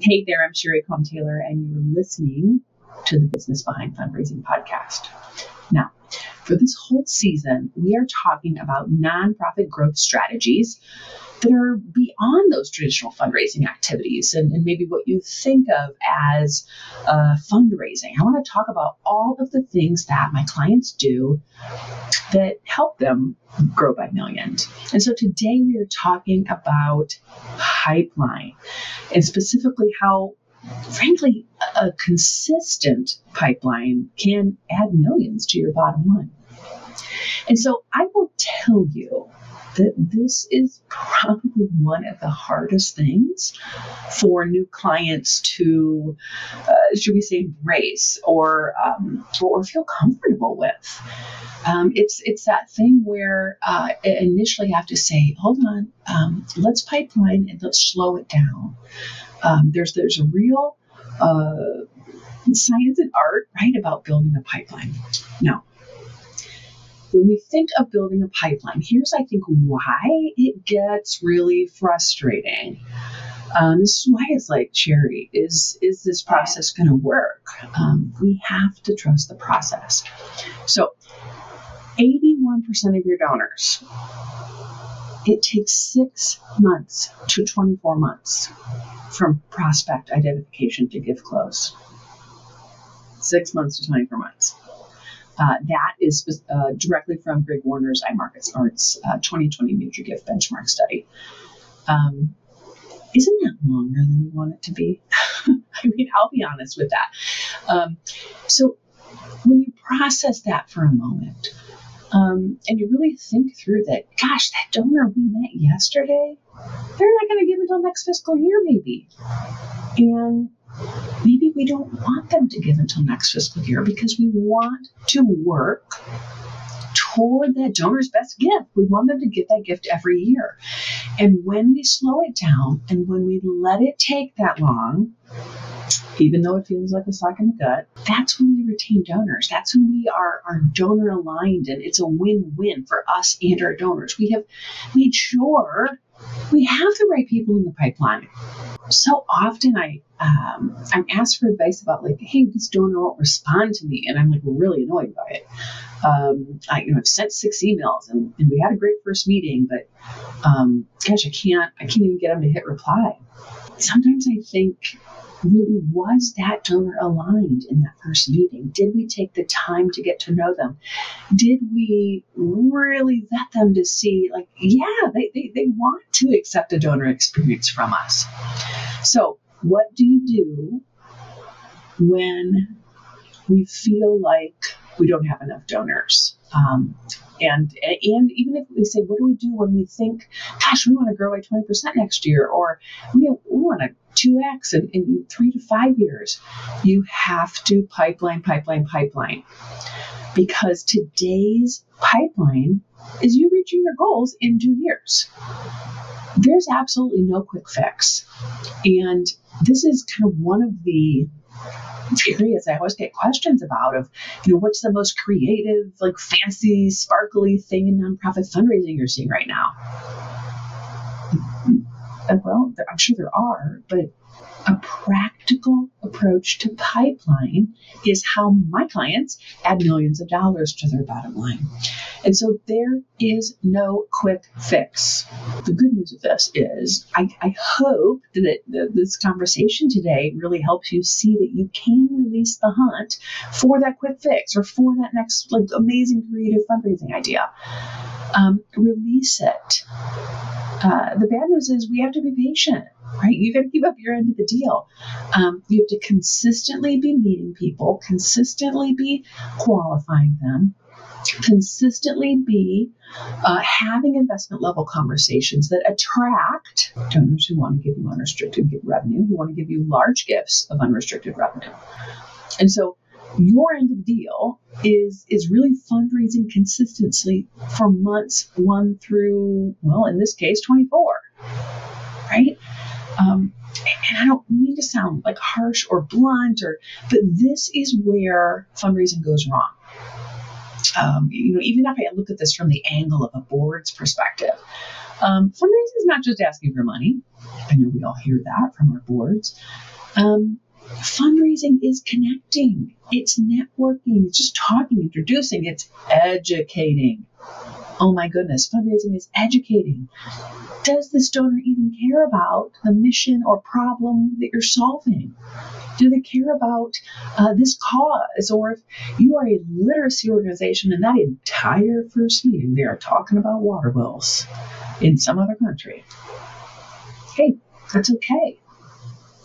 Hey there, I'm Sherry Quam Taylor, and you're listening to the Business Behind Fundraising podcast. Now, for this whole season, we are talking about nonprofit growth strategies that are beyond those traditional fundraising activities and maybe what you think of as fundraising. I want to talk about all of the things that my clients do that help them grow by millions. And so today we are talking about pipeline and specifically how, frankly, a consistent pipeline can add millions to your bottom line. And so I will tell you that this is probably one of the hardest things for new clients to, should we say, embrace or feel comfortable with. It's that thing where initially you have to say, hold on, let's pipeline and let's slow it down. There's a real science and art, right, about building a pipeline. Now, when we think of building a pipeline, here's, I think, why it gets really frustrating. This is why it's like, Sherry, is this process going to work? We have to trust the process. So 81% of your donors, it takes 6 months to 24 months from prospect identification to gift close. 6 months to 24 months. That is directly from Greg Warner's MarketSmart's 2020 Major Gift Benchmark Study. Isn't that longer than we want it to be? I mean, I'll be honest with that. So when you process that for a moment, and you really think through that, gosh, that donor we met yesterday, they're not going to give until next fiscal year, maybe. And maybe we don't want them to give until next fiscal year because we want to work toward that donor's best gift. We want them to get that gift every year. And when we slow it down and when we let it take that long, even though it feels like a sock in the gut, that's when we retain donors. That's when we are donor aligned, and it's a win-win for us and our donors. We have made sure we have the right people in the pipeline. So often I'm asked for advice about, like, hey, this donor won't respond to me, and I'm like really annoyed by it. I've sent 6 emails and we had a great first meeting, but gosh, I can't even get them to hit reply. Sometimes I think, really, was that donor aligned in that first meeting? Did we take the time to get to know them? Did we really vet them to see, like, yeah, they want to accept a donor experience from us? So what do you do when we feel like we don't have enough donors? And even if we say, what do we do when we think, gosh, we want to grow by 20% next year, or we want to 2x in 3 to 5 years? You have to pipeline, because today's pipeline is you reaching your goals in 2 years. There's absolutely no quick fix. And this is kind of one of the areas I always get questions about of, what's the most creative, like fancy, sparkly thing in nonprofit fundraising you're seeing right now? Well, I'm sure there are, but a practical approach to pipeline is how my clients add millions of dollars to their bottom line. And so there is no quick fix. The good news of this is I hope that this conversation today really helps you see that you can release the hunt for that quick fix or for that next, like, amazing creative fundraising idea. Release it. The bad news is we have to be patient, right? You got to keep up your end of the deal. You have to consistently be meeting people, consistently be qualifying them, consistently be having investment level conversations that attract donors who want to give you unrestricted revenue, who want to give you large gifts of unrestricted revenue. And so your end of the deal is really fundraising consistently for months 1 through, well, in this case, 24, right? And I don't mean to sound like harsh or blunt, but this is where fundraising goes wrong. Even if I look at this from the angle of a board's perspective, Fundraising is not just asking for money. I know we all hear that from our boards. Fundraising is connecting. It's networking. It's just talking, introducing. It's educating. Oh my goodness, fundraising is educating. Does this donor even care about the mission or problem that you're solving? Do they care about this cause? Or if you are a literacy organization and that entire first meeting, they are talking about water bills in some other country. Hey, that's okay.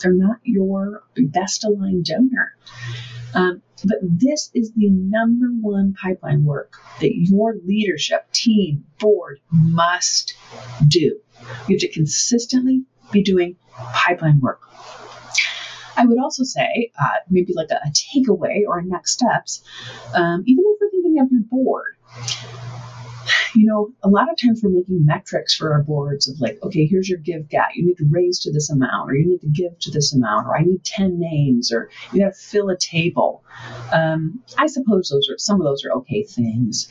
They're not your best aligned donor. But this is the number one pipeline work that your leadership, team, board must do. You have to consistently be doing pipeline work. I would also say, maybe like a takeaway or a next steps, even if we're thinking of your board, a lot of times we're making metrics for our boards of like, okay, here's your give get. You need to raise to this amount, or you need to give to this amount, or I need 10 names, or you got to fill a table. I suppose some of those are okay things,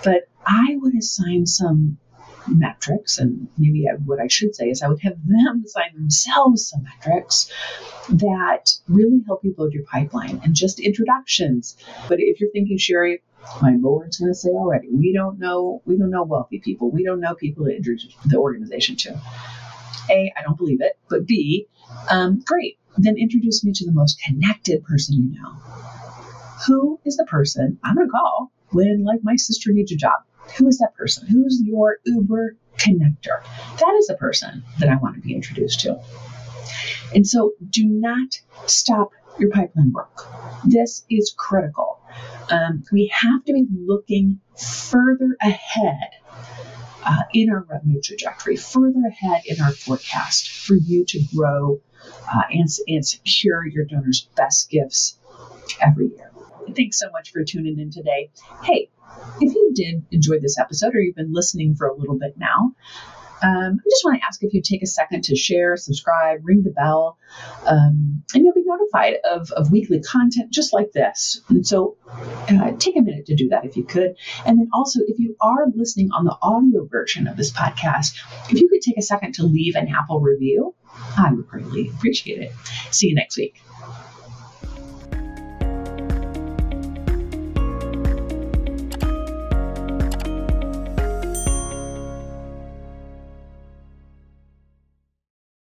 but I would assign some metrics, and maybe what I should say is I would have them assign themselves some metrics that really help you build your pipeline and just introductions. But if you're thinking, Sherry, my board's going to say already, we don't know wealthy people. We don't know people to introduce the organization to. A, I don't believe it, but B, great. Then introduce me to the most connected person you know. Who is the person I'm going to call when, like, my sister needs a job? Who is that person? Who's your Uber connector? That is the person that I want to be introduced to. And so do not stop your pipeline work. This is critical. We have to be looking further ahead in our revenue trajectory, further ahead in our forecast for you to grow and secure your donors' best gifts every year. Thanks so much for tuning in today. Hey, if you did enjoy this episode or you've been listening for a little bit now, I just want to ask if you take a second to share, subscribe, ring the bell, and you'll be notified of weekly content just like this. And so take a minute to do that if you could. And then also, if you are listening on the audio version of this podcast, if you could take a second to leave an Apple review, I would greatly appreciate it. See you next week.